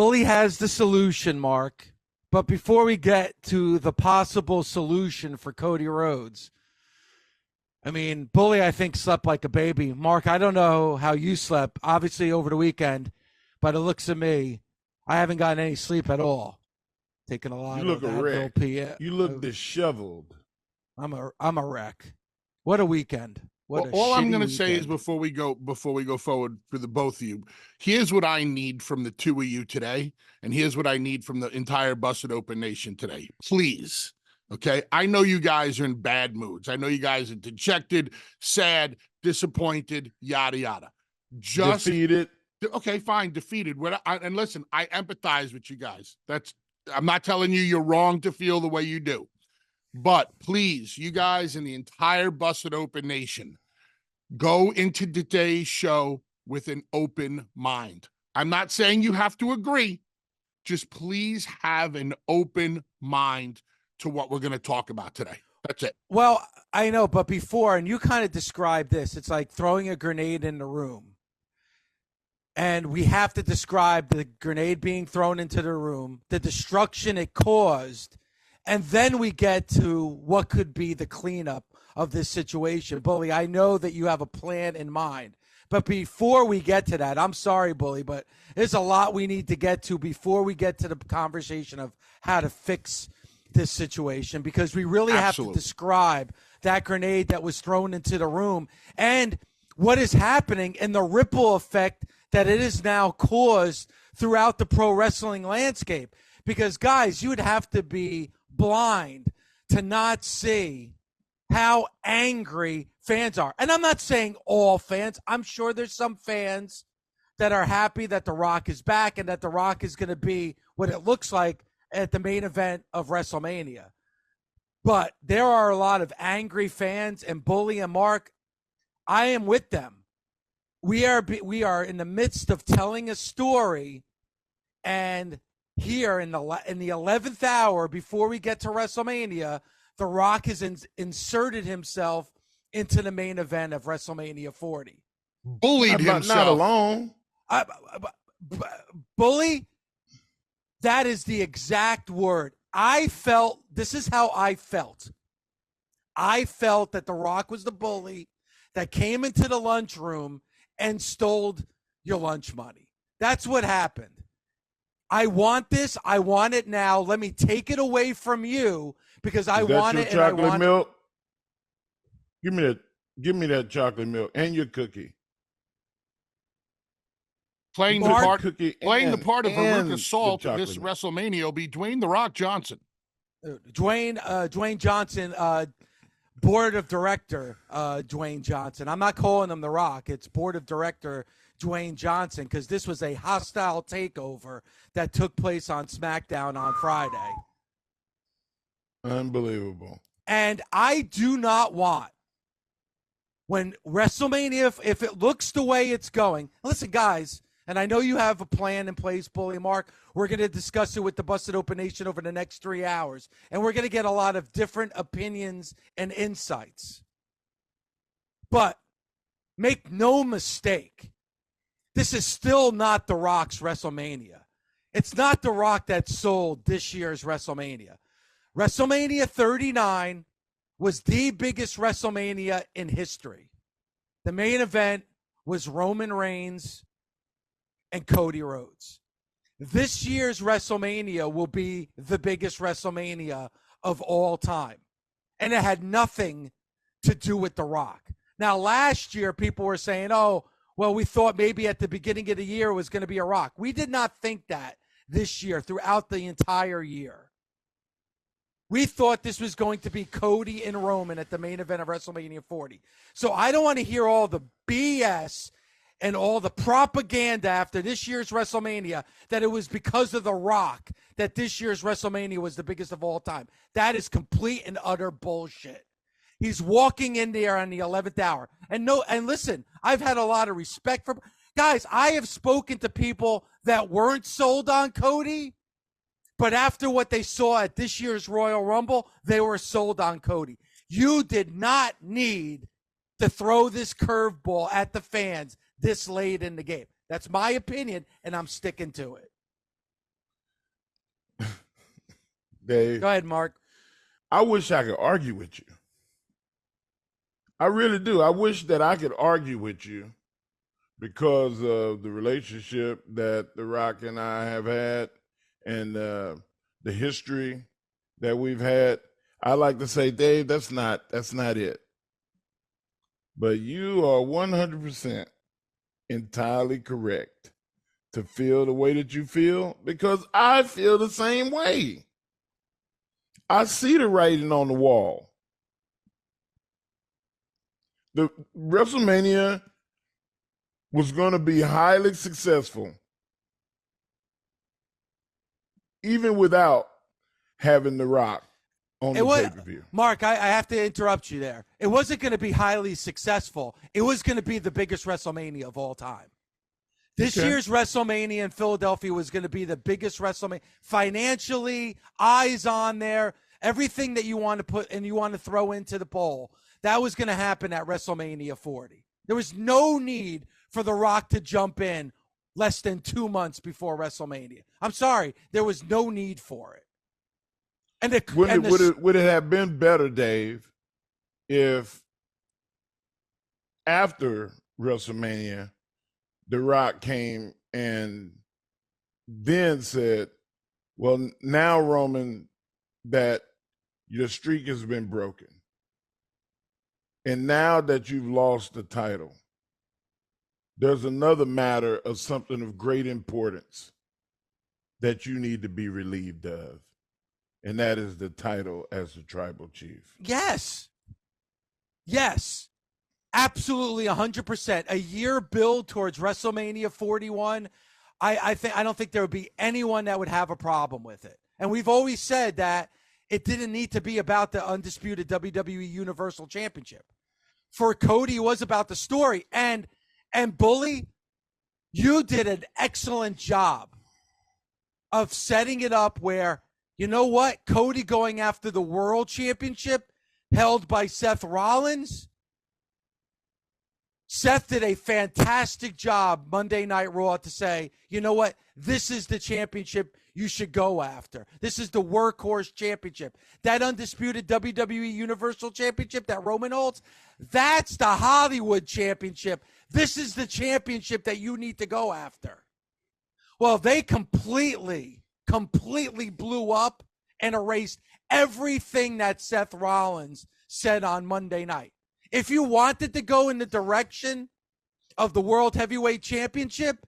Bully has the solution, Mark. But before we get to the possible solution for Cody Rhodes, I mean, Bully, I think, slept like a baby. Mark, I don't know how you slept, obviously over the weekend, but it looks to me, I haven't gotten any sleep at all. Taking a lot You look of a Advil wreck. PM. You look disheveled. I'm a wreck. What a weekend. All I'm going to say is before we go forward for the both of you, here's what I need from the two of you today, and here's what I need from the entire Busted Open Nation today. Please, okay? I know you guys are in bad moods. I know you guys are dejected, sad, disappointed, yada yada. Just defeated. Okay, fine, defeated. And listen, I empathize with you guys. I'm not telling you you're wrong to feel the way you do. But please, you guys in the entire Busted Open Nation, go into today's show with an open mind. I'm not saying you have to agree. Just please have an open mind to what we're going to talk about today. That's it. Well, I know, but before, and you kind of described this, it's like throwing a grenade in the room. And we have to describe the grenade being thrown into the room, the destruction it caused, and then we get to what could be the cleanup of this situation. Bully, I know that you have a plan in mind. But before we get to that, I'm sorry, Bully, but there's a lot we need to get to before we get to the conversation of how to fix this situation, because we really have to describe that grenade that was thrown into the room and what is happening and the ripple effect that it is now caused throughout the pro wrestling landscape. Because, guys, you would have to be blind to not see how angry fans are. And I'm not saying all fans. I'm sure there's some fans that are happy that The Rock is back and that The Rock is going to be what it looks like at the main event of WrestleMania. But there are a lot of angry fans, and Bully and Mark, I am with them. We are in the midst of telling a story, and here in the 11th hour before we get to WrestleMania, The Rock has inserted himself into the main event of WrestleMania 40. Bullied himself. Not alone. Bully, that is the exact word. This is how I felt. I felt that The Rock was the bully that came into the lunchroom and stole your lunch money. That's what happened. I want this. I want it now. Let me take it away from you because I want it. And I want milk. Give me that chocolate milk and your cookie. Playing the part of Veruca Salt in this WrestleMania will be Dwayne "The Rock" Johnson. Dwayne Johnson, board of director Dwayne Johnson. I'm not calling him The Rock. It's board of director Dwayne Johnson, because this was a hostile takeover that took place on Smackdown on Friday. Unbelievable. And I do not want, when WrestleMania, if it looks the way it's going, listen, guys, and I know you have a plan in place, Bully Mark. We're going to discuss it with the Busted Open Nation over the next 3 hours, and we're going to get a lot of different opinions and insights. But make no mistake, this is still not The Rock's WrestleMania. It's not The Rock that sold this year's WrestleMania. WrestleMania 39 was the biggest WrestleMania in history. The main event was Roman Reigns and Cody Rhodes. This year's WrestleMania will be the biggest WrestleMania of all time. And it had nothing to do with The Rock. Now, last year, people were saying, oh, well, we thought maybe at the beginning of the year it was going to be a Rock. We did not think that this year, throughout the entire year. We thought this was going to be Cody and Roman at the main event of WrestleMania 40. So I don't want to hear all the BS and all the propaganda after this year's WrestleMania that it was because of The Rock that this year's WrestleMania was the biggest of all time. That is complete and utter bullshit. He's walking in there on the 11th hour. And listen, I've had a lot of respect for guys. I have spoken to people that weren't sold on Cody, but after what they saw at this year's Royal Rumble, they were sold on Cody. You did not need to throw this curveball at the fans this late in the game. That's my opinion, and I'm sticking to it. Dave. Go ahead, Mark. I wish I could argue with you. I really do. I wish that I could argue with you because of the relationship that The Rock and I have had and the history that we've had. I like to say, Dave, that's not it. But you are 100% entirely correct to feel the way that you feel because I feel the same way. I see the writing on the wall. The WrestleMania was going to be highly successful even without having The Rock on the pay-per-view. Mark, I have to interrupt you there. It wasn't going to be highly successful. It was going to be the biggest WrestleMania of all time. This year's WrestleMania in Philadelphia was going to be the biggest WrestleMania. Financially, eyes on there, everything that you want to put and you want to throw into the bowl, that was going to happen at WrestleMania 40. There was no need for The Rock to jump in less than 2 months before WrestleMania. I'm sorry, there was no need for it. And would it have been better, Dave, if after WrestleMania, The Rock came and then said, well, now, Roman, that your streak has been broken. And now that you've lost the title, there's another matter of something of great importance that you need to be relieved of. And that is the title as the tribal chief. Yes. Absolutely 100%. A year build towards WrestleMania 41. I don't think there would be anyone that would have a problem with it. And we've always said that it didn't need to be about the undisputed WWE Universal Championship. For Cody, it was about the story. And Bully, you did an excellent job of setting it up where, you know what? Cody going after the World Championship held by Seth Rollins. Seth did a fantastic job Monday Night Raw to say, you know what? This is the championship you should go after. This is the workhorse championship. That undisputed WWE Universal Championship that Roman holds, that's the Hollywood Championship. This is the championship that you need to go after. Well, they completely blew up and erased everything that Seth Rollins said on Monday night. If you wanted to go in the direction of the World Heavyweight Championship,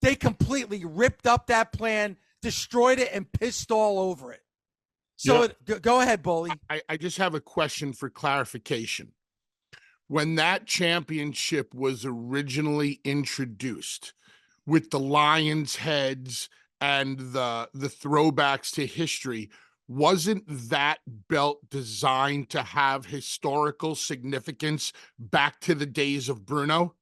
they completely ripped up that plan, destroyed it, and pissed all over it. So go ahead, Bully. I just have a question for clarification. When that championship was originally introduced with the Lions heads and the throwbacks to history, wasn't that belt designed to have historical significance back to the days of Bruno?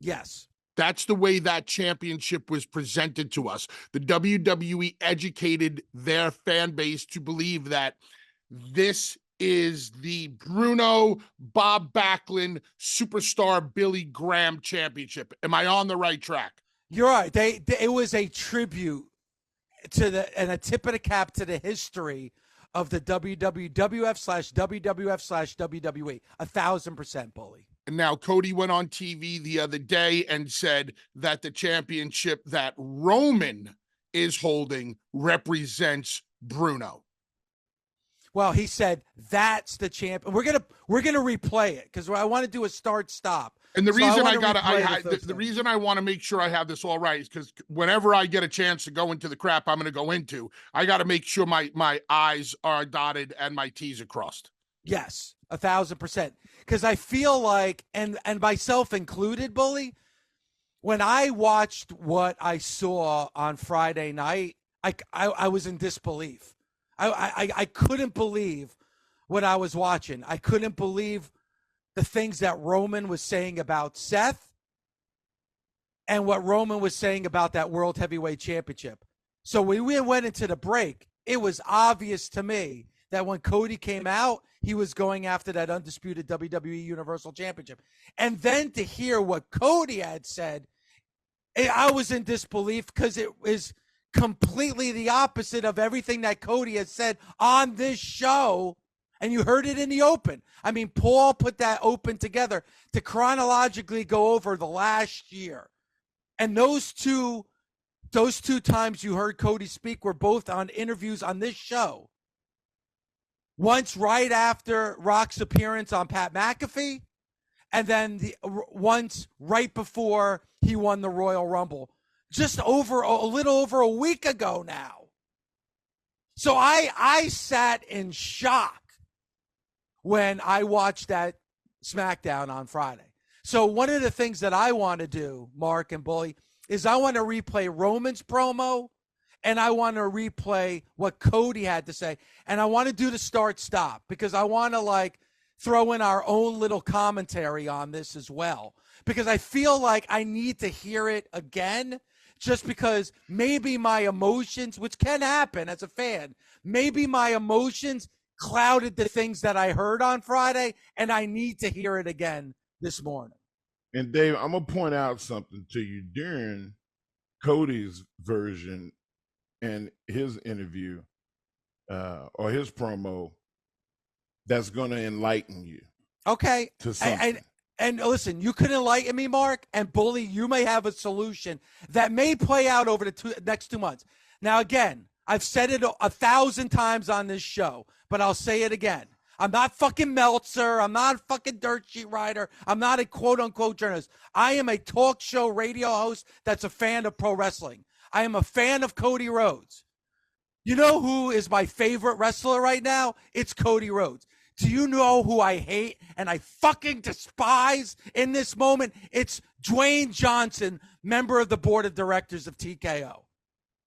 Yes. That's the way that championship was presented to us. The WWE educated their fan base to believe that this is the Bruno Bob Backlund Superstar Billy Graham Championship. Am I on the right track? You're right. It was a tribute to and a tip of the cap to the history of the WWF/WWF/WWE. 1,000%, Bully. And now Cody went on TV the other day and said that the championship that Roman is holding represents Bruno. Well, he said that's the champ. We're gonna replay it because I want to do a start-stop. And the reason the reason I want to make sure I have this all right is because whenever I get a chance to go into the crap I'm going to go into, I got to make sure my I's are dotted and my T's are crossed. Yes, 1,000%. Because I feel like, and myself included, Bully, when I watched what I saw on Friday night, I was in disbelief. I couldn't believe what I was watching. I couldn't believe the things that Roman was saying about Seth and what Roman was saying about that World Heavyweight Championship. So when we went into the break, it was obvious to me that when Cody came out, he was going after that undisputed WWE Universal Championship. And then to hear what Cody had said, I was in disbelief because it was completely the opposite of everything that Cody has said on this show. And you heard it in the open. I mean, Paul put that open together to chronologically go over the last year. And those two times you heard Cody speak were both on interviews on this show. Once right after Rock's appearance on Pat McAfee, and then once right before he won the Royal Rumble, just over a little over a week ago now. So I sat in shock when I watched that Smackdown on Friday. So one of the things that I want to do, Mark and Bully, is I want to replay Roman's promo, and I want to replay what Cody had to say, and I want to do the start-stop because I want to throw in our own little commentary on this as well, because I feel like I need to hear it again, just because maybe my emotions, which can happen as a fan, maybe my emotions clouded the things that I heard on Friday, and I need to hear it again this morning. And Dave, I'm going to point out something to you during Cody's version and his interview or his promo that's going to enlighten you. Okay. To something. And listen, you could enlighten me, Mark, and Bully, you may have a solution that may play out over the next 2 months. Now, again, I've said it 1,000 times on this show, but I'll say it again. I'm not fucking Meltzer. I'm not a fucking dirt sheet writer. I'm not a quote-unquote journalist. I am a talk show radio host that's a fan of pro wrestling. I am a fan of Cody Rhodes. You know who is my favorite wrestler right now? It's Cody Rhodes. Do you know who I hate and I fucking despise in this moment? It's Dwayne Johnson, member of the board of directors of TKO.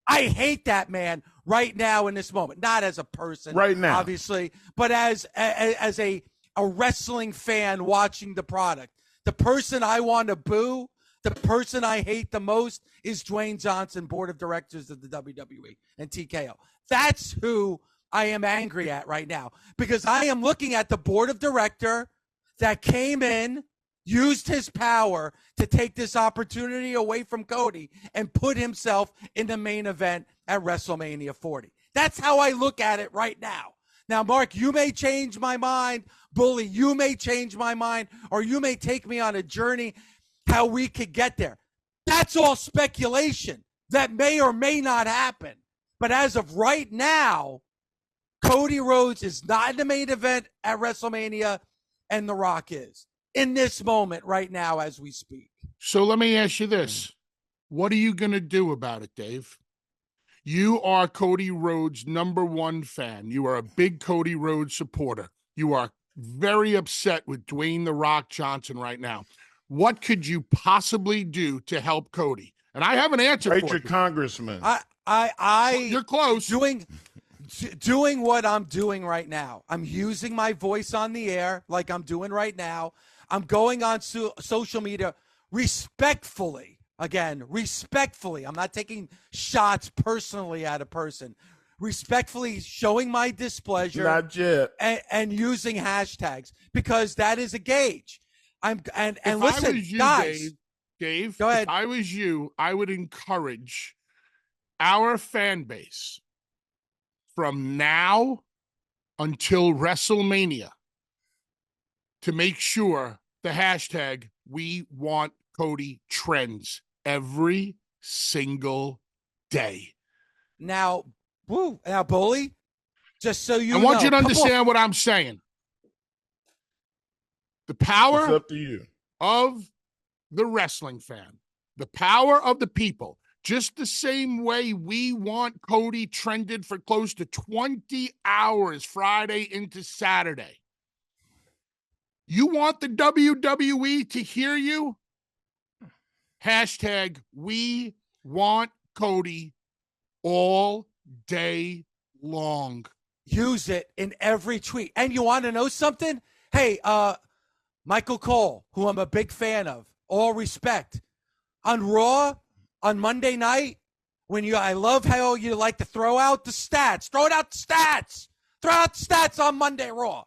I hate that man right now in this moment. Not as a person, right now, obviously, but as a wrestling fan watching the product. The person I want to boo, the person I hate the most is Dwayne Johnson, board of directors of the WWE and TKO. That's who I am angry at right now, because I am looking at the board of director that came in, used his power to take this opportunity away from Cody and put himself in the main event at WrestleMania 40. That's how I look at it right now. Now, Mark, you may change my mind. Bully, you may change my mind, or you may take me on a journey how we could get there. That's all speculation. That may or may not happen. But as of right now, Cody Rhodes is not in the main event at WrestleMania, and The Rock is. In this moment right now as we speak. So let me ask you this. What are you going to do about it, Dave? You are Cody Rhodes' #1 fan. You are a big Cody Rhodes supporter. You are very upset with Dwayne "The Rock" Johnson right now. What could you possibly do to help Cody? And I have an answer for you. Write your congressman. You're close. Doing what I'm doing right now. I'm using my voice on the air like I'm doing right now. I'm going on social media respectfully. Again, respectfully. I'm not taking shots personally at a person. Respectfully showing my displeasure. Not yet. And using hashtags, because that is a gauge. And if listen, I was you, guys. Dave, go ahead. If I was you, I would encourage our fan base from now until WrestleMania to make sure the hashtag "We Want Cody" trends every single day. Now, Bully, just so you know. I want you to understand what I'm saying. The power It's up to you. of the wrestling fan, the power of the people, just the same way we want Cody trended for close to 20 hours Friday into Saturday. You want the WWE to hear you? Hashtag "We Want Cody" all day long. Use it in every tweet. And you want to know something? Hey, Michael Cole, who I'm a big fan of, all respect. On Raw, on Monday night, I love how you like to throw out the stats. Throw out the stats on Monday Raw.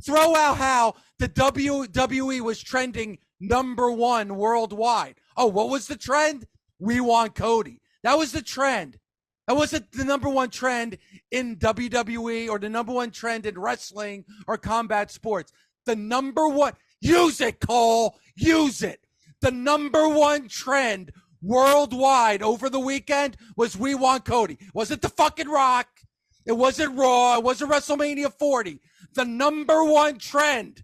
Throw out how the WWE was trending #1 worldwide. Oh, what was the trend? We Want Cody. That was the trend That wasn't the number one trend in WWE or the number one trend in wrestling or combat sports. The number one, use it, Cole, use it. The number one trend worldwide over the weekend was We Want Cody. It wasn't the fucking Rock. It wasn't Raw. It wasn't WrestleMania 40. The number one trend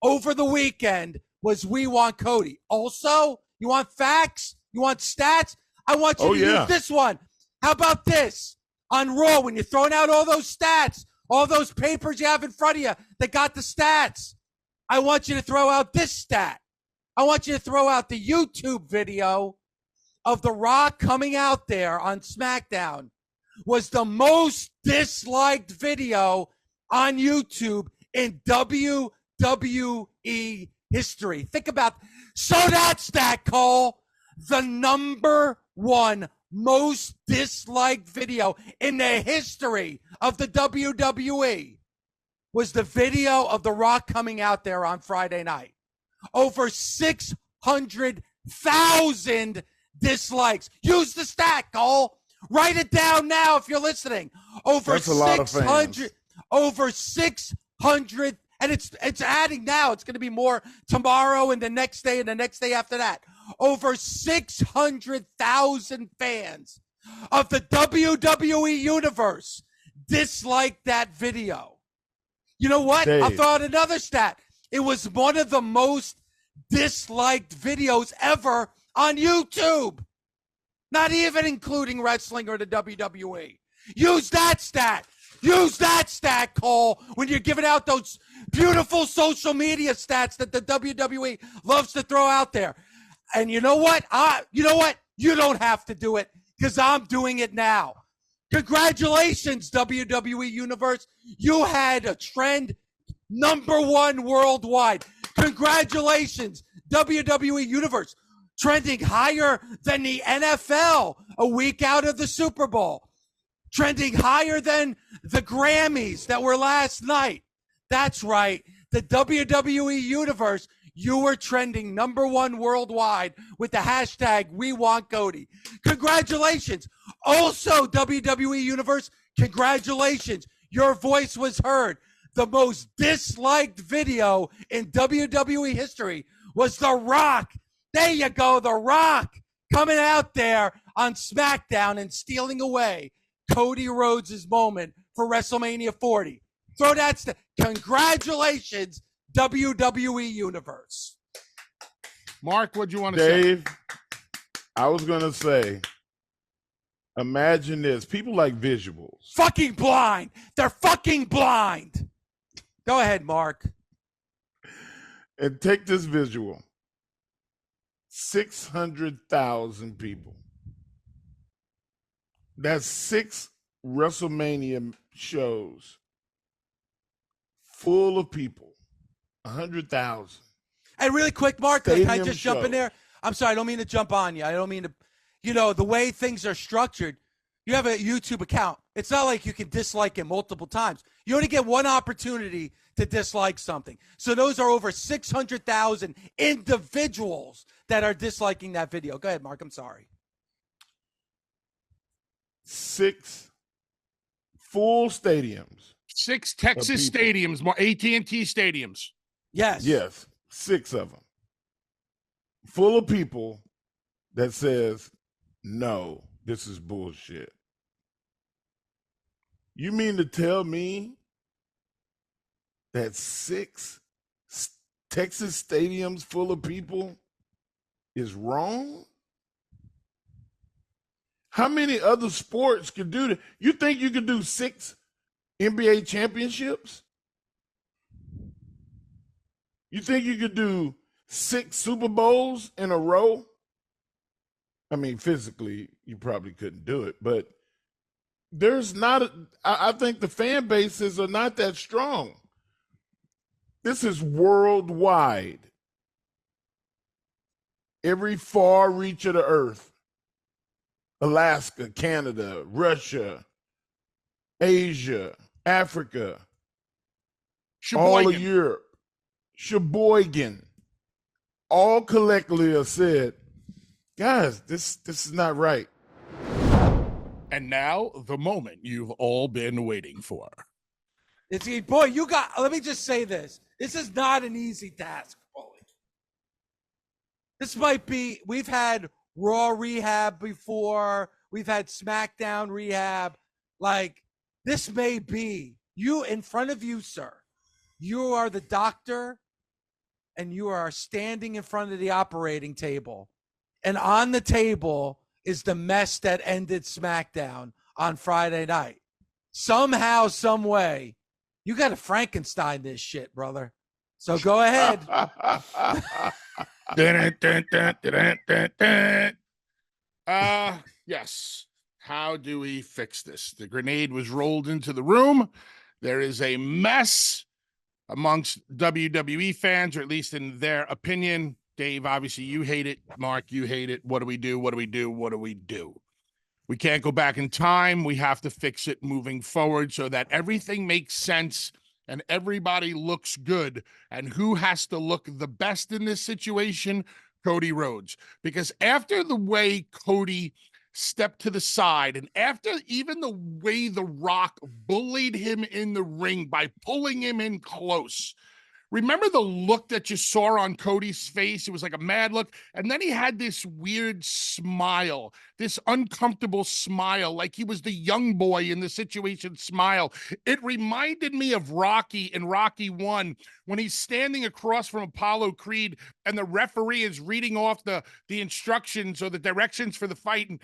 over the weekend was We Want Cody. Also, you want facts? You want stats? I want you to use this one. How about this? On Raw, when you're throwing out all those stats, all those papers you have in front of you that got the stats, I want you to throw out this stat. I want you to throw out the YouTube video of The Rock coming out there on Smackdown. Was the most disliked video on YouTube in WWE history. Think about, so that's that, Cole. The number one most disliked video in the history of the WWE was the video of The Rock coming out there on Friday night. Over 600,000 dislikes. Use the stat, Cole. Write it down now if you're listening. Over 600, over 600, and it's adding now. It's going to be more tomorrow and the next day and the next day after that. Over 600,000 fans of the WWE universe disliked that video. You know what? Dave. I'll throw out another stat. It was one of the most disliked videos ever on YouTube. Not even including wrestling or the WWE. Use that stat. Use that stat, Cole, when you're giving out those beautiful social media stats that the WWE loves to throw out there. And you know what? You don't have to do it because I'm doing it now. Congratulations, WWE Universe. You had a trend number one worldwide. Congratulations, WWE Universe. Trending higher than the NFL a week out of the Super Bowl. Trending higher than the Grammys that were last night. That's right. The WWE Universe, you were trending number one worldwide with the hashtag We Want Cody. Congratulations. Also, WWE Universe, congratulations. Your voice was heard. The most disliked video in WWE history was The Rock. There you go, The Rock coming out there on SmackDown and stealing away Cody Rhodes' moment for WrestleMania 40. Throw that. Congratulations, WWE Universe. Mark, what do you want to say? Dave, I was going to say, imagine this. People like visuals. Fucking blind. They're fucking blind. Go ahead, Mark. And take this visual. 600,000 people. That's 6 WrestleMania shows full of people. 100,000. And really quick, Mark, can I just jump in shows. there? I'm sorry, I don't mean to jump on you. I don't mean to, the way things are structured, you have a YouTube account. It's not like you can dislike it multiple times. You only get one opportunity to dislike something. So those are over 600,000 individuals that are disliking that video. Go ahead, Mark. I'm sorry. 6 full stadiums. 6 Texas stadiums, more AT&T stadiums. Yes. Yes, 6 of them. Full of people that says, no, this is bullshit. You mean to tell me that 6 Texas stadiums full of people is wrong? How many other sports could do that? You think you could do 6 NBA championships? You think you could do 6 Super Bowls in a row? I mean, physically, you probably couldn't do it, but there's not, I think the fan bases are not that strong. This is worldwide. Every far reach of the earth. Alaska, Canada, Russia, Asia, Africa, all of Europe, Sheboygan, all collectively have said, guys, this is not right. And now, the moment you've all been waiting for. Boy, let me just say this. This is not an easy task, Bully. This might be, we've had Raw rehab before. We've had Smackdown rehab. Like, this may be you in front of you, sir. You are the doctor, and you are standing in front of the operating table. And on the table is the mess that ended SmackDown on Friday night. Somehow, some way, you got to Frankenstein this shit, brother. So go ahead. Yes. How do we fix this? The grenade was rolled into the room. There is a mess amongst WWE fans, or at least in their opinion. Dave, obviously you hate it. Mark, you hate it. What do we do? What do we do? What do we do? We can't go back in time. We have to fix it moving forward so that everything makes sense and everybody looks good. And who has to look the best in this situation? Cody Rhodes. Because after the way Cody stepped to the side, and after even the way The Rock bullied him in the ring by pulling him in close, remember the look that you saw on Cody's face? It was like a mad look. And then he had this weird smile, this uncomfortable smile, like he was the young boy in the situation smile. It reminded me of Rocky in Rocky 1 when he's standing across from Apollo Creed and the referee is reading off the instructions or the directions for the fight. And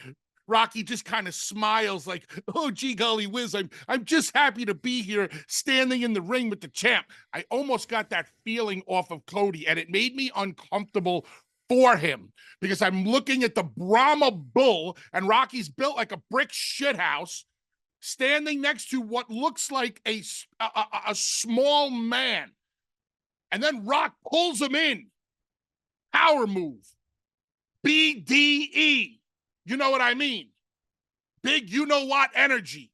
Rocky just kind of smiles like, oh, gee, golly whiz, I'm just happy to be here standing in the ring with the champ. I almost got that feeling off of Cody, and it made me uncomfortable for him because I'm looking at the Brahma Bull, and Rocky's built like a brick shithouse, standing next to what looks like a small man. And then Rock pulls him in. Power move. BDE. You know what I mean? Big you-know-what energy.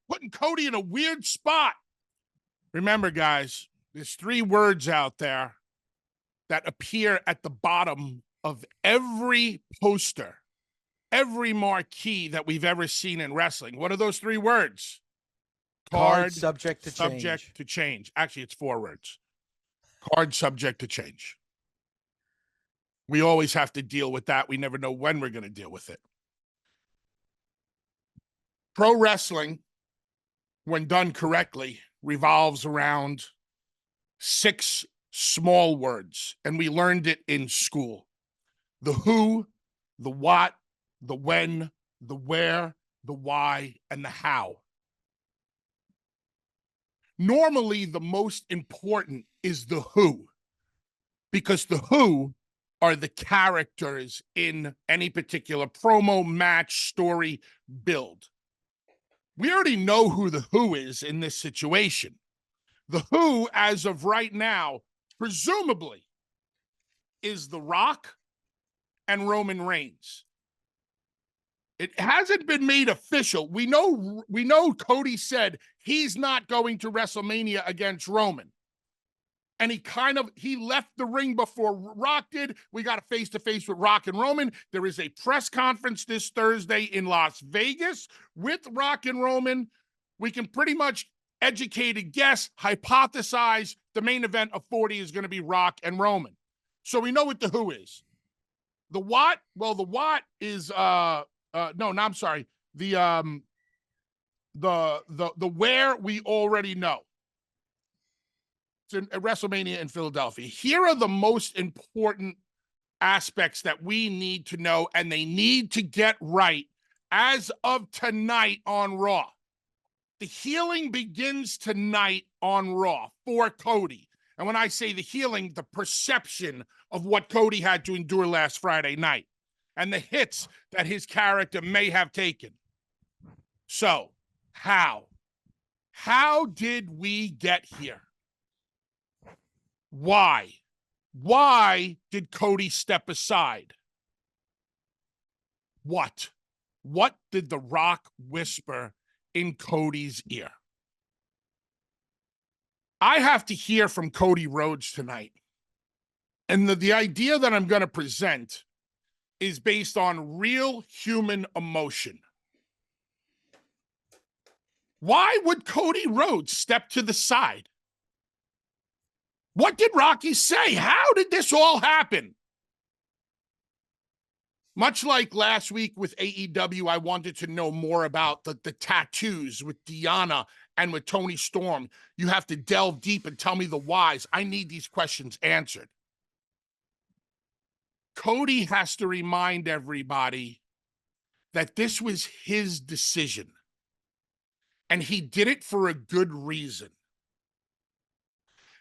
Putting Cody in a weird spot. Remember, guys, there's 3 words out there that appear at the bottom of every poster, every marquee that we've ever seen in wrestling. What are those 3 words? Card subject to change. Actually, it's 4 words. Card subject to change. We always have to deal with that. We never know when we're going to deal with it. Pro wrestling, when done correctly, revolves around 6 small words, and we learned it in school. The who, the what, the when, the where, the why, and the how. Normally, the most important is the who, because the who are the characters in any particular promo, match, story, build. We already know who the who is in this situation. The who, as of right now, presumably, is The Rock and Roman Reigns. It hasn't been made official. We know Cody said he's not going to WrestleMania against Roman. And he left the ring before Rock did. We got a face-to-face with Rock and Roman. There is a press conference this Thursday in Las Vegas with Rock and Roman. We can pretty much educated guess, hypothesize the main event of 40 is going to be Rock and Roman. So we know what the who is. The what? Well, the what is I'm sorry. The where we already know. It's in WrestleMania in Philadelphia. Here are the most important aspects that we need to know, and they need to get right as of tonight on Raw. The healing begins tonight on Raw for Cody. And when I say the healing, the perception of what Cody had to endure last Friday night and the hits that his character may have taken. So, how? How did we get here? Why? Why did Cody step aside? What? What did The Rock whisper in Cody's ear? I have to hear from Cody Rhodes tonight. And the idea that I'm going to present is based on real human emotion. Why would Cody Rhodes step to the side? What did Rocky say? How did this all happen? Much like last week with AEW, I wanted to know more about the tattoos with Deanna and with Tony Storm. You have to delve deep and tell me the whys. I need these questions answered. Cody has to remind everybody that this was his decision. And he did it for a good reason.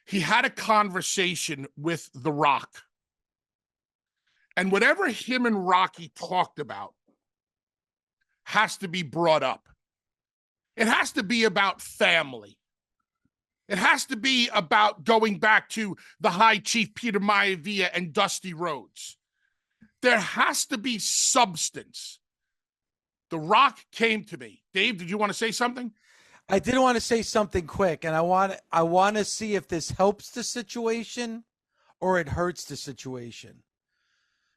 He had a conversation with The Rock. And whatever him and Rocky talked about has to be brought up. It has to be about family. It has to be about going back to the High Chief Peter Maivia and Dusty Rhodes. There has to be substance. The Rock came to me. Dave, did you want to say something? I did want to say something quick, and I want to see if this helps the situation or it hurts the situation.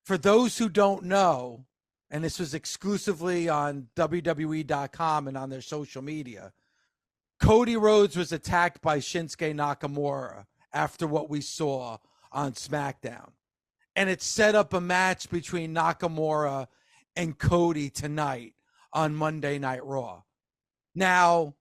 For those who don't know, and this was exclusively on WWE.com and on their social media, Cody Rhodes was attacked by Shinsuke Nakamura after what we saw on Smackdown. And it set up a match between Nakamura and Cody tonight on Monday Night Raw. Now,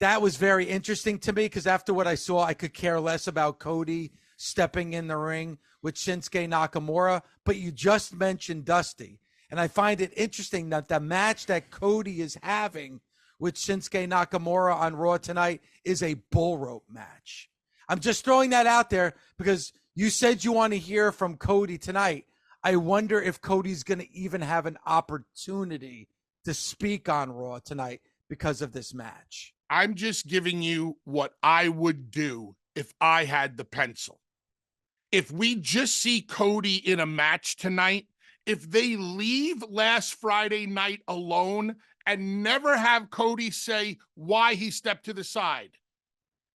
that was very interesting to me because after what I saw, I could care less about Cody stepping in the ring with Shinsuke Nakamura, but you just mentioned Dusty. And I find it interesting that the match that Cody is having with Shinsuke Nakamura on Raw tonight is a bull rope match. I'm just throwing that out there because you said you want to hear from Cody tonight. I wonder if Cody's going to even have an opportunity to speak on Raw tonight because of this match. I'm just giving you what I would do if I had the pencil. If we just see Cody in a match tonight, if they leave last Friday night alone and never have Cody say why he stepped to the side,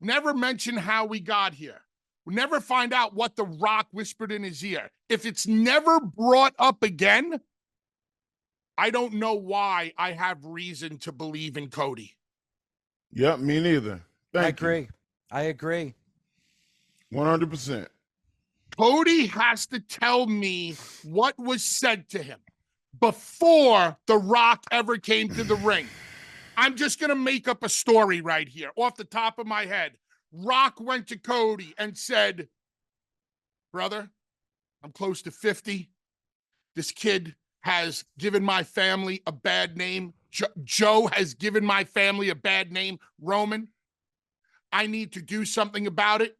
never mention how we got here, never find out what The Rock whispered in his ear, if it's never brought up again, I don't know why I have reason to believe in Cody. Yep, me neither. Thank you. I agree. 100%. Cody has to tell me what was said to him before The Rock ever came to the ring. I'm just going to make up a story right here off the top of my head. Rock went to Cody and said, brother, I'm close to 50. This kid has given my family a bad name. Joe has given my family a bad name. Roman, I need to do something about it.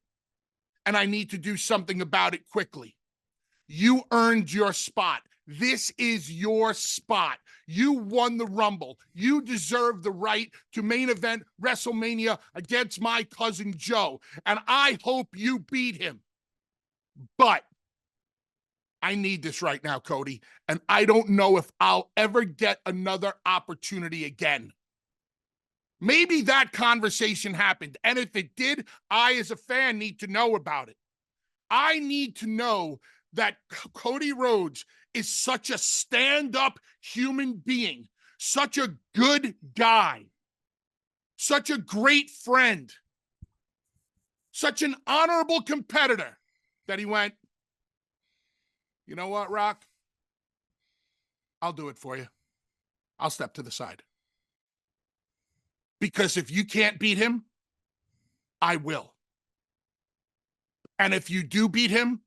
And I need to do something about it quickly. You earned your spot. This is your spot. You won the Rumble. You deserve the right to main event WrestleMania against my cousin Joe. And I hope you beat him. But I need this right now, Cody. And I don't know if I'll ever get another opportunity again. Maybe that conversation happened. And if it did, I, as a fan, need to know about it. I need to know that Cody Rhodes is such a stand-up human being, such a good guy, such a great friend, such an honorable competitor that he went, you know what, Rock? I'll do it for you. I'll step to the side. Because if you can't beat him, I will. And if you do beat him,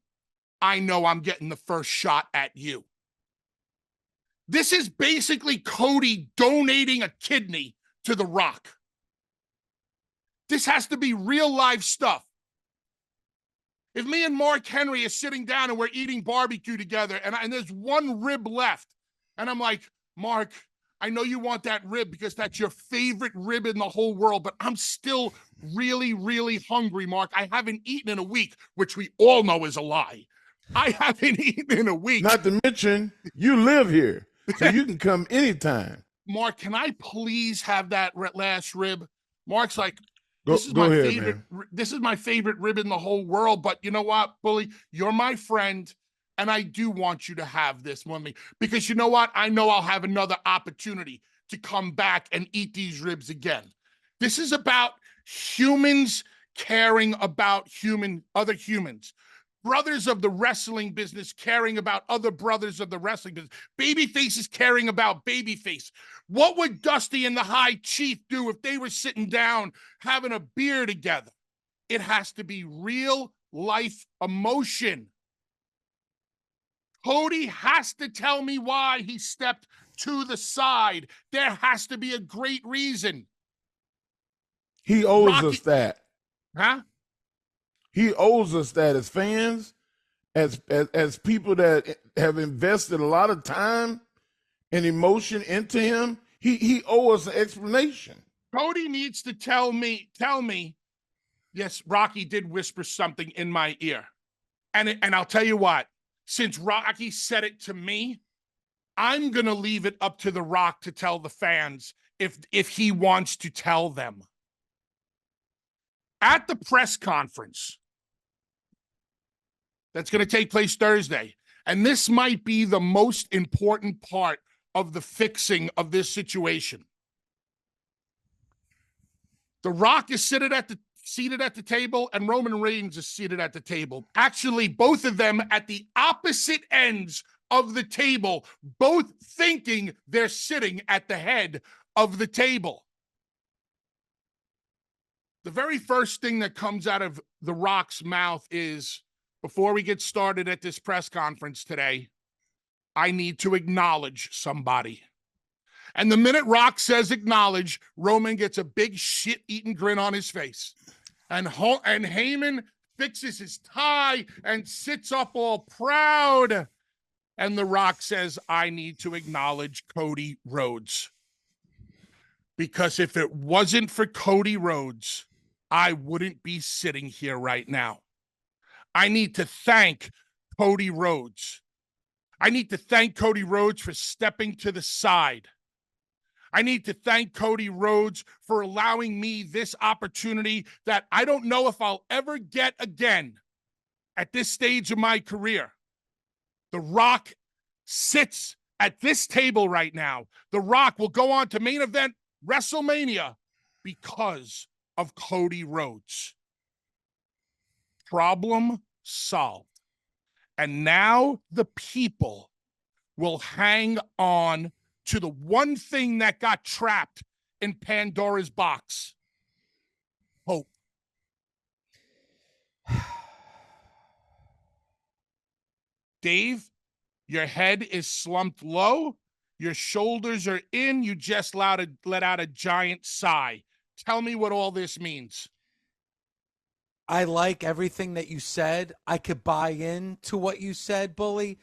I know I'm getting the first shot at you. This is basically Cody donating a kidney to The Rock. This has to be real life stuff. If me and Mark Henry are sitting down and we're eating barbecue together and there's one rib left, and I'm like, Mark, I know you want that rib because that's your favorite rib in the whole world, but I'm still really, really hungry, Mark. I haven't eaten in a week, which we all know is a lie. I haven't eaten in a week. Not to mention, you live here, so you can come anytime. Mark, can I please have that last rib? Mark's like, Go ahead, favorite. man. This is my favorite rib in the whole world. But you know what, Bully? You're my friend. And I do want you to have this with me because you know what? I know I'll have another opportunity to come back and eat these ribs again. This is about humans caring about other humans. Brothers of the wrestling business caring about other brothers of the wrestling business. Baby faces caring about baby face. What would Dusty and the High Chief do if they were sitting down having a beer together? It has to be real life emotion. Cody has to tell me why he stepped to the side. There has to be a great reason. He owes us that. Huh? He owes us that as fans, as people that have invested a lot of time and emotion into him. He owes us an explanation. Cody needs to tell me, yes, Rocky did whisper something in my ear. And I'll tell you what, since Rocky said it to me, I'm going to leave it up to The Rock to tell the fans if he wants to tell them. At the press conference that's going to take place Thursday, and this might be the most important part of the fixing of this situation. The Rock is seated at the table, and Roman Reigns is seated at the table. Actually, both of them at the opposite ends of the table, both thinking they're sitting at the head of the table. The very first thing that comes out of The Rock's mouth is, before we get started at this press conference today, I need to acknowledge somebody. And the minute Rock says acknowledge, Roman gets a big shit-eating grin on his face. And Heyman fixes his tie and sits up all proud. And The Rock says, I need to acknowledge Cody Rhodes. Because if it wasn't for Cody Rhodes, I wouldn't be sitting here right now. I need to thank Cody Rhodes. I need to thank Cody Rhodes for stepping to the side. I need to thank Cody Rhodes for allowing me this opportunity that I don't know if I'll ever get again at this stage of my career. The Rock sits at this table right now. The Rock will go on to main event WrestleMania because of Cody Rhodes. Problem solved. And now the people will hang on to the one thing that got trapped in Pandora's box. Hope. Dave, your head is slumped low. Your shoulders are in. You just let out a giant sigh. Tell me what all this means. I like everything that you said. I could buy into what you said, Bully.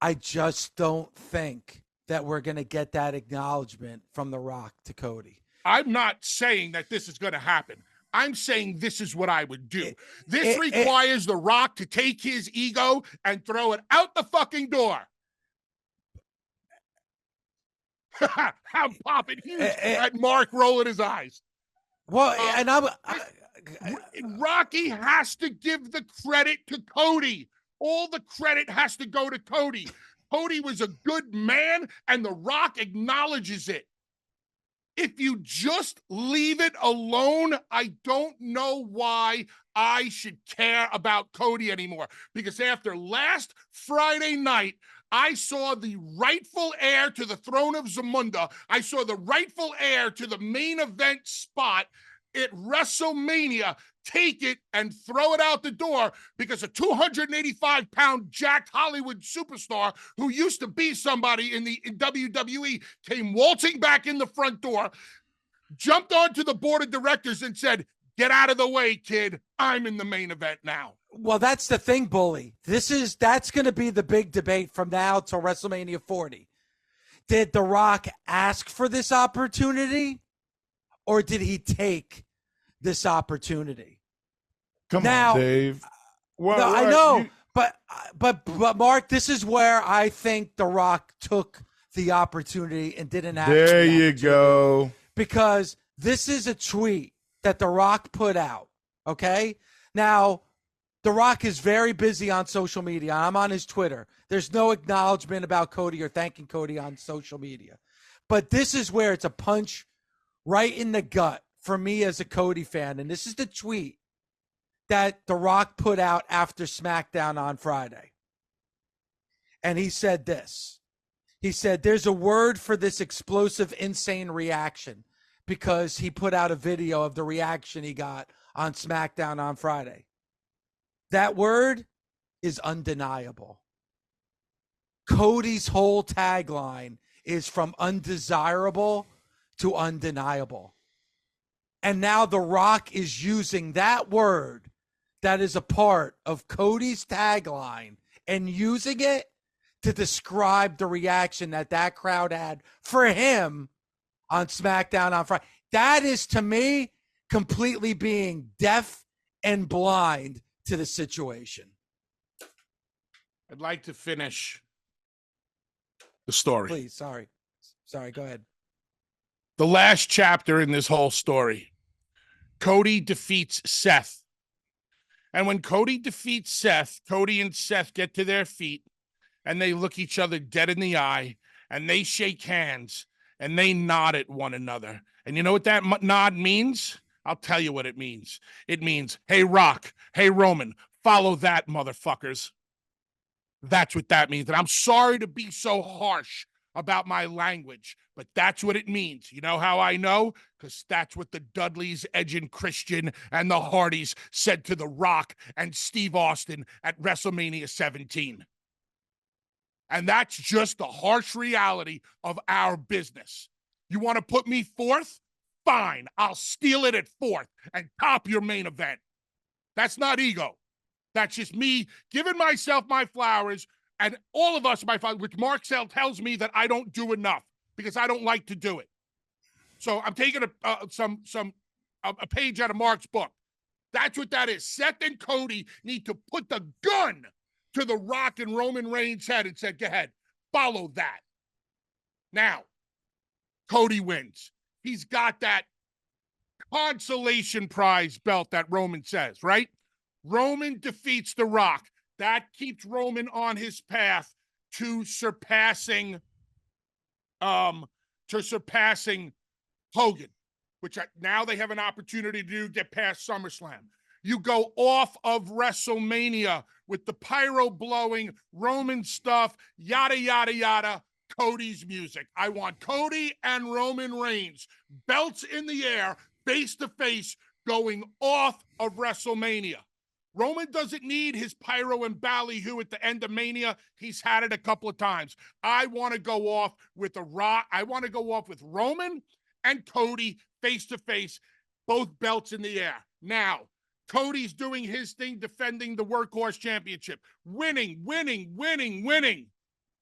I just don't think that we're going to get that acknowledgement from The Rock to Cody. I'm not saying that this is going to happen. I'm saying this is what I would do. This requires The Rock to take his ego and throw it out the fucking door. I'm popping huge at Mark rolling his eyes. Well, and Rocky has to give the credit to Cody. All the credit has to go to Cody. Cody was a good man, and The Rock acknowledges it. If you just leave it alone, I don't know why I should care about Cody anymore. Because after last Friday night, I saw the rightful heir to the throne of Zamunda. I saw the rightful heir to the main event spot at WrestleMania take it and throw it out the door because a 285-pound jacked Hollywood superstar who used to be somebody in WWE came waltzing back in the front door, jumped onto the board of directors and said, "Get out of the way, kid. I'm in the main event now." Well, that's the thing, Bully. That's going to be the big debate from now till WrestleMania 40. Did The Rock ask for this opportunity, or did he take this opportunity? Come on, Dave. I know, but Mark, this is where I think The Rock took the opportunity and didn't ask. There you go. Because this is a tweet that The Rock put out. Okay, now The Rock is very busy on social media. I'm on his Twitter. There's no acknowledgement about Cody or thanking Cody on social media, but this is where it's a punch right in the gut for me as a Cody fan, and this is the tweet that The Rock put out after SmackDown on Friday. And he said this. He said, there's a word for this explosive, insane reaction, because he put out a video of the reaction he got on SmackDown on Friday. That word is undeniable. Cody's whole tagline is from undesirable to undeniable. And now The Rock is using that word that is a part of Cody's tagline and using it to describe the reaction that crowd had for him on SmackDown on Friday. That is, to me, completely being deaf and blind to the situation. I'd like to finish the story. Please, sorry, go ahead. The last chapter in this whole story. Cody defeats Seth. And when Cody defeats Seth, Cody and Seth get to their feet and they look each other dead in the eye and they shake hands and they nod at one another. And you know what that nod means? I'll tell you what it means. It means, hey, Rock, hey, Roman, follow that, motherfuckers. That's what that means. And I'm sorry to be so harsh about my language, but that's what it means. You know how I know? Because that's what the Dudleys, Edge and Christian, and the Hardys said to The Rock and Steve Austin at WrestleMania 17. And that's just the harsh reality of our business. You want to put me fourth? Fine, I'll steal it at fourth and top your main event. That's not ego. That's just me giving myself my flowers, and all of us my flowers, which Marcel tells me that I don't do enough because I don't like to do it. So I'm taking a page out of Mark's book. That's what that is. Seth and Cody need to put the gun to The Rock and Roman Reigns' head and say, go ahead, follow that. Now, Cody wins. He's got that consolation prize belt that Roman says, right? Roman defeats The Rock. That keeps Roman on his path to surpassing Hogan, which now they have an opportunity to do, get past SummerSlam. You go off of WrestleMania with the pyro blowing, Roman stuff, yada, yada, yada, Cody's music. I want Cody and Roman Reigns, belts in the air, face to face, going off of WrestleMania. Roman doesn't need his pyro and ballyhoo at the end of Mania. He's had it a couple of times. I want to go off with The Rock. I want to go off with Roman and Cody face to face, both belts in the air. Now, Cody's doing his thing, defending the Workhorse Championship, winning.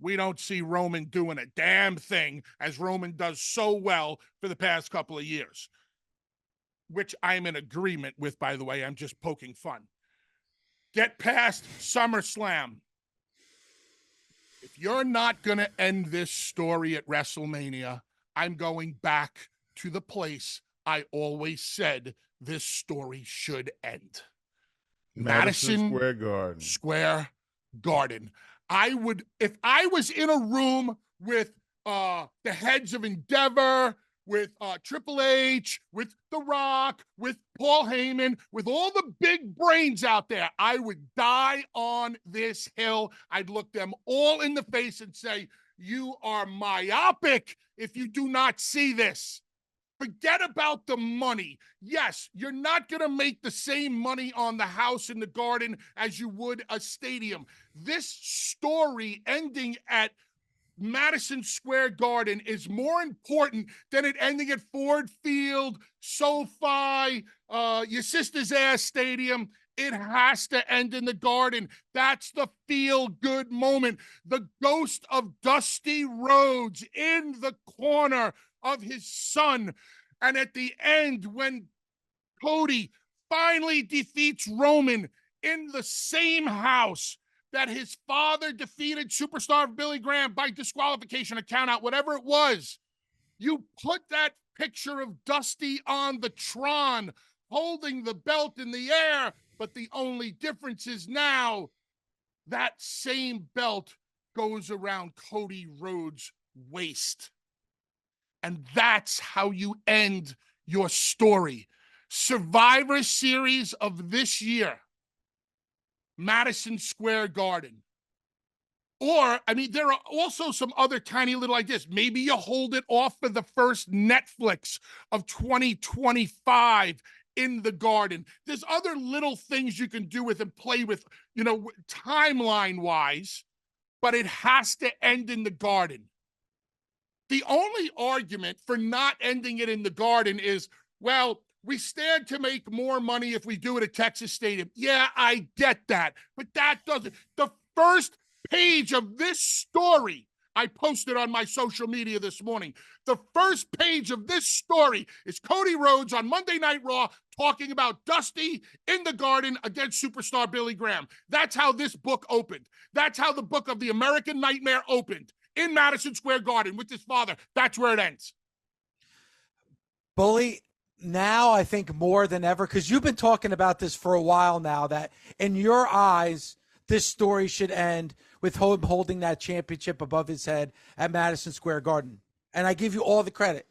We don't see Roman doing a damn thing, as Roman does so well for the past couple of years, which I'm in agreement with, by the way. I'm just poking fun. Get past SummerSlam. If you're not going to end this story at WrestleMania, I'm going back to the place I always said this story should end. Madison Square Garden. I would, if I was in a room with the heads of Endeavor, with Triple H, with The Rock, with Paul Heyman, with all the big brains out there, I would die on this hill. I'd look them all in the face and say, you are myopic if you do not see this. Forget about the money. Yes, you're not going to make the same money on the house in the Garden as you would a stadium. This story ending at Madison Square Garden is more important than it ending at Ford Field, SoFi, your sister's ass stadium. It has to end in the Garden. That's the feel-good moment. The ghost of Dusty Rhodes in the corner of his son. And at the end, when Cody finally defeats Roman in the same house that his father defeated superstar Billy Graham by disqualification or count out, whatever it was, you put that picture of Dusty on the Tron holding the belt in the air, but the only difference is now that same belt goes around Cody Rhodes' waist. And that's how you end your story. Survivor Series of this year, Madison Square Garden. Or, I mean, there are also some other tiny little ideas. Maybe you hold it off for the first Netflix of 2025 in the Garden. There's other little things you can do with and play with, you know, timeline-wise, but it has to end in the Garden. The only argument for not ending it in the Garden is, well, we stand to make more money if we do it at Texas Stadium. Yeah, I get that, but that doesn't. The first page of this story, I posted on my social media this morning. The first page of this story is Cody Rhodes on Monday Night Raw talking about Dusty in the Garden against superstar Billy Graham. That's how this book opened. That's how the book of the American Nightmare opened, in Madison Square Garden with his father. That's where it ends. Bully, now I think more than ever, because you've been talking about this for a while now, that in your eyes, this story should end with him holding that championship above his head at Madison Square Garden. And I give you all the credit.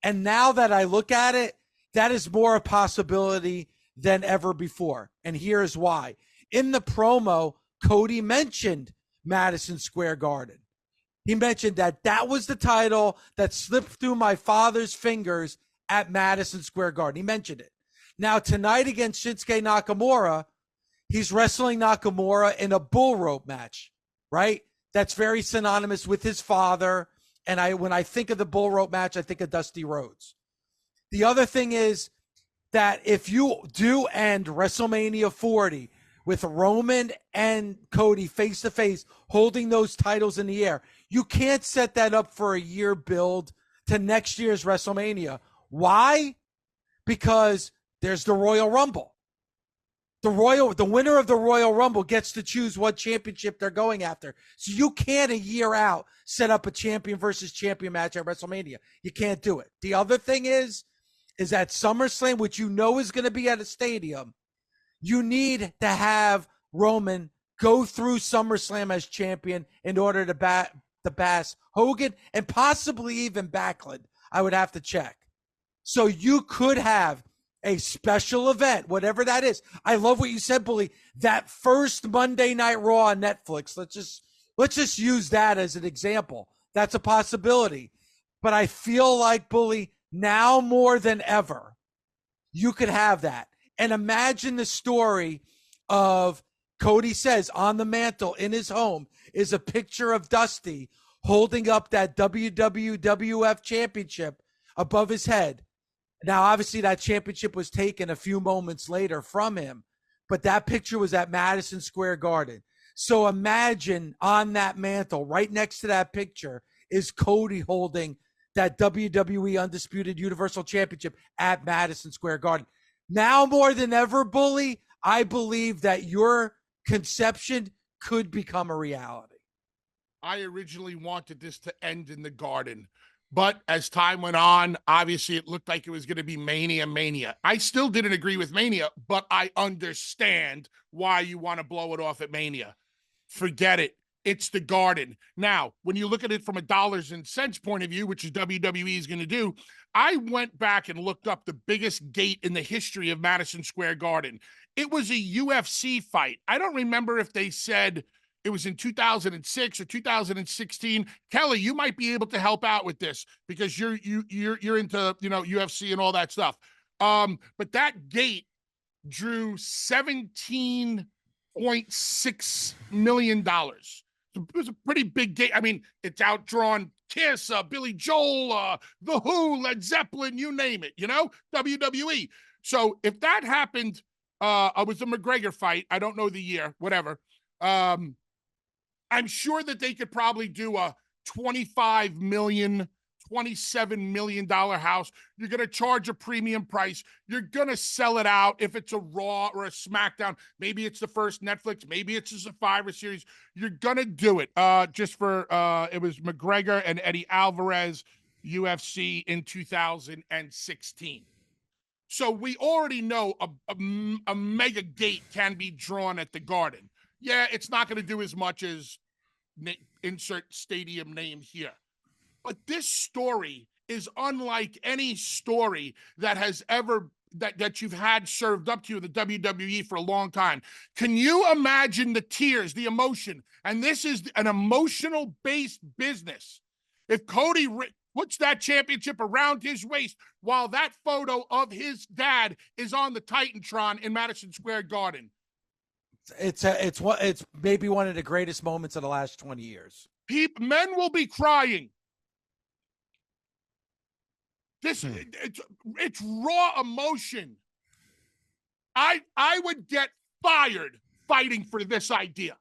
And now that I look at it, that is more a possibility than ever before. And here's why. In the promo, Cody mentioned Madison Square Garden. He mentioned that that was the title that slipped through my father's fingers at Madison Square Garden. He mentioned it. Now, tonight against Shinsuke Nakamura, he's wrestling Nakamura in a bull rope match, right? That's very synonymous with his father. And when I think of the bull rope match, I think of Dusty Rhodes. The other thing is that if you do end WrestleMania 40 with Roman and Cody face-to-face holding those titles in the air, you can't set that up for a year build to next year's WrestleMania. Why? Because there's the Royal Rumble. The winner of the Royal Rumble gets to choose what championship they're going after. So you can't a year out set up a champion versus champion match at WrestleMania. You can't do it. The other thing is at SummerSlam, which you know is going to be at a stadium, you need to have Roman go through SummerSlam as champion in order to bash Hogan and possibly even Backlund. I would have to check. So you could have a special event, whatever that is. I love what you said, Bully. That first Monday Night Raw on Netflix. Let's just use that as an example. That's a possibility. But I feel like, Bully, now more than ever, you could have that. And imagine the story of Cody says on the mantle in his home is a picture of Dusty holding up that WWF championship above his head. Now, obviously, that championship was taken a few moments later from him, but that picture was at Madison Square Garden. So imagine on that mantle, right next to that picture, is Cody holding that WWE Undisputed Universal Championship at Madison Square Garden. Now more than ever, Bully, I believe that your conception could become a reality. I originally wanted this to end in the Garden, but as time went on, obviously it looked like it was going to be Mania. I still didn't agree with Mania, but I understand why you want to blow it off at Mania. Forget it. It's the Garden. Now, when you look at it from a dollars and cents point of view, which is WWE is going to do, I went back and looked up the biggest gate in the history of Madison Square Garden. It was a UFC fight. I don't remember if they said it was in 2006 or 2016. Kelly, you might be able to help out with this because you're into, UFC and all that stuff. But that gate drew $17.6 million. It was a pretty big gate. I mean, it's outdrawn Kiss, Billy Joel, The Who, Led Zeppelin, you name it, WWE. So if that happened, it was a McGregor fight. I don't know the year, whatever. I'm sure that they could probably do a $25 million, $27 million house. You're going to charge a premium price. You're going to sell it out if it's a Raw or a Smackdown. Maybe it's the first Netflix. Maybe it's a Survivor Series. You're going to do it just for, it was McGregor and Eddie Alvarez, UFC in 2016. So we already know a mega gate can be drawn at the Garden. Yeah, it's not going to do as much as insert stadium name here. But this story is unlike any story that has ever that you've had served up to you in the WWE for a long time. Can you imagine the tears, the emotion? And this is an emotional based business. If Cody puts that championship around his waist while that photo of his dad is on the Titantron in Madison Square Garden. It's maybe one of the greatest moments of the last 20 years. Men will be crying. It's raw emotion. I would get fired fighting for this idea.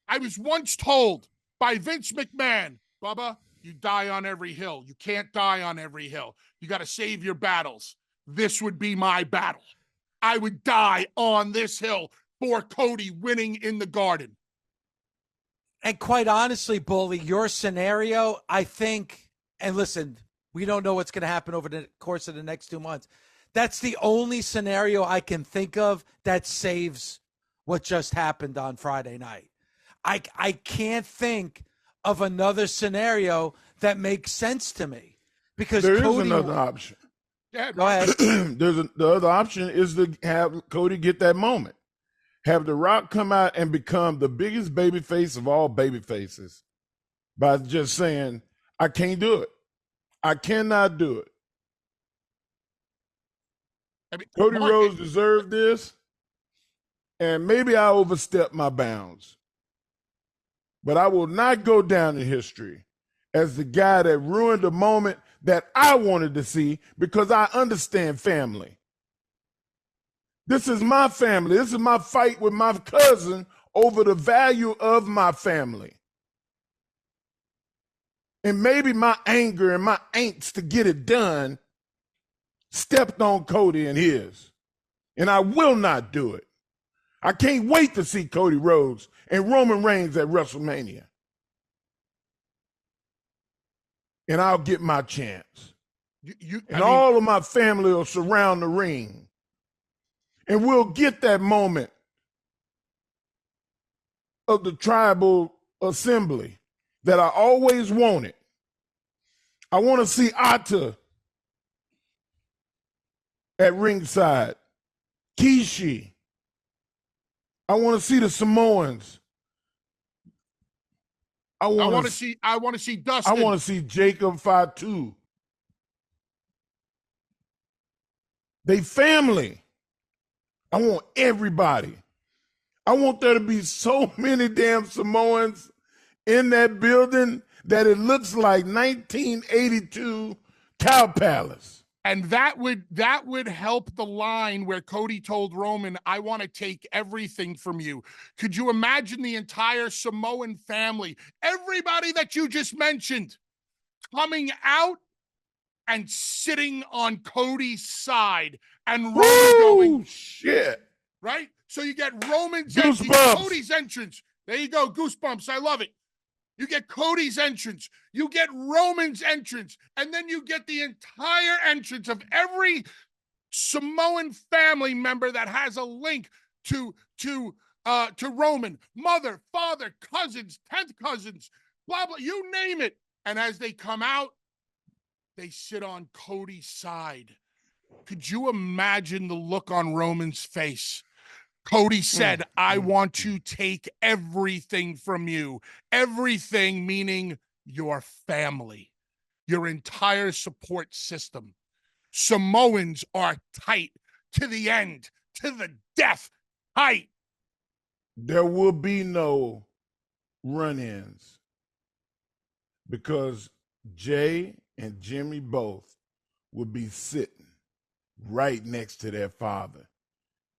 I was once told by Vince McMahon, Bubba, you die on every hill. You can't die on every hill. You got to save your battles. This would be my battle. I would die on this hill for Cody winning in the Garden. And quite honestly, Bully, your scenario, I think, and listen, we don't know what's going to happen over the course of the next 2 months. That's the only scenario I can think of that saves what just happened on Friday night. I can't think of another scenario that makes sense to me because there Cody, is another option. Yeah, go ahead. The other option is to have Cody get that moment. Have The Rock come out and become the biggest babyface of all babyfaces by just saying, I can't do it. I cannot do it. I mean, Cody Rhodes deserved this, and maybe I overstepped my bounds. But I will not go down in history as the guy that ruined the moment that I wanted to see because I understand family. This is my family. This is my fight with my cousin over the value of my family. And maybe my anger and my angst to get it done stepped on Cody and his. And I will not do it. I can't wait to see Cody Rhodes and Roman Reigns at WrestleMania. And I'll get my chance. All of my family will surround the ring. And we'll get that moment of the tribal assembly that I always wanted. I want to see Ata at ringside. Kishi. I want to see the Samoans. I want to see Dustin. I want to see Jacob Fatu. They family. I want everybody. I want there to be so many damn Samoans in that building that it looks like 1982 Cow Palace. And that would help the line where Cody told Roman, I want to take everything from you. Could you imagine the entire Samoan family, everybody that you just mentioned, coming out and sitting on Cody's side and Roman going, shit. Right? So you get Roman's Cody's entrance. There you go. Goosebumps. I love it. You get Cody's entrance. You get Roman's entrance. And then you get the entire entrance of every Samoan family member that has a link to Roman. Mother, father, cousins, 10th cousins, blah, blah, you name it. And as they come out, they sit on Cody's side. Could you imagine the look on Roman's face? Cody said, I want to take everything from you. Everything meaning your family, your entire support system. Samoans are tight to the end, to the death, tight. There will be no run-ins because Jay and Jimmy both would be sitting right next to their father.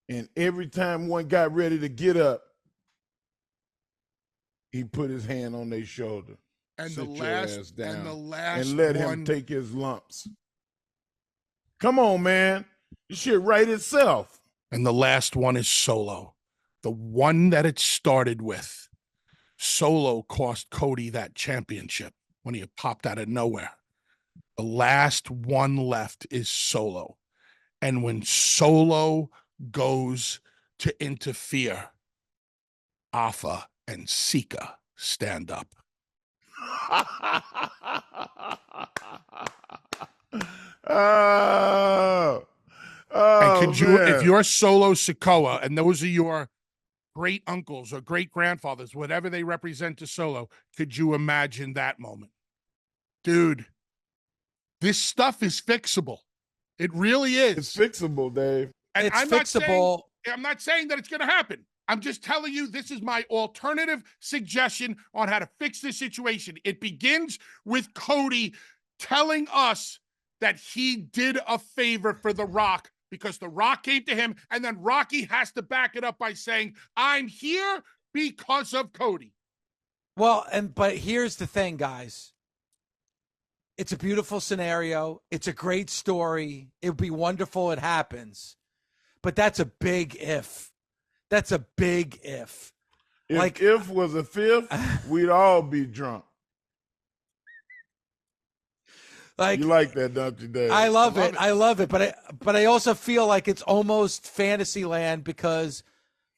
And every time one got ready to get up, he put his hand on their shoulder. And sit the your last ass down, and the last and let him take his lumps. Come on, man. This shit right itself. And the last one is Solo. The one that it started with. Solo cost Cody that championship when he had popped out of nowhere. The last one left is Solo. And when Solo goes to interfere, Alpha and Sika stand up. Oh, And could you, man. if you're Solo Sikoa and those are your great uncles or great grandfathers, whatever they represent to Solo, could you imagine that moment? Dude, this stuff is fixable. It really is. It's fixable, Dave. And It's I'm fixable. not saying that it's going to happen. I'm just telling you, this is my alternative suggestion on how to fix this situation. It begins with Cody telling us that he did a favor for The Rock because The Rock came to him, and then Rocky has to back it up by saying, I'm here because of Cody. Well, but here's the thing, guys. It's a beautiful scenario. It's a great story. It would be wonderful it happens. But that's a big if. That's a big if. If was a fifth, we'd all be drunk. You like that, don't you, Dave? I love it. I love it. But I also feel like it's almost fantasy land because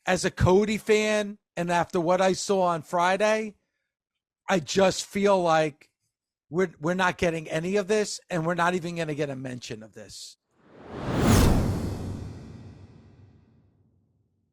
as a Cody fan and after what I saw on Friday, I just feel like we're not getting any of this, and we're not even going to get a mention of this.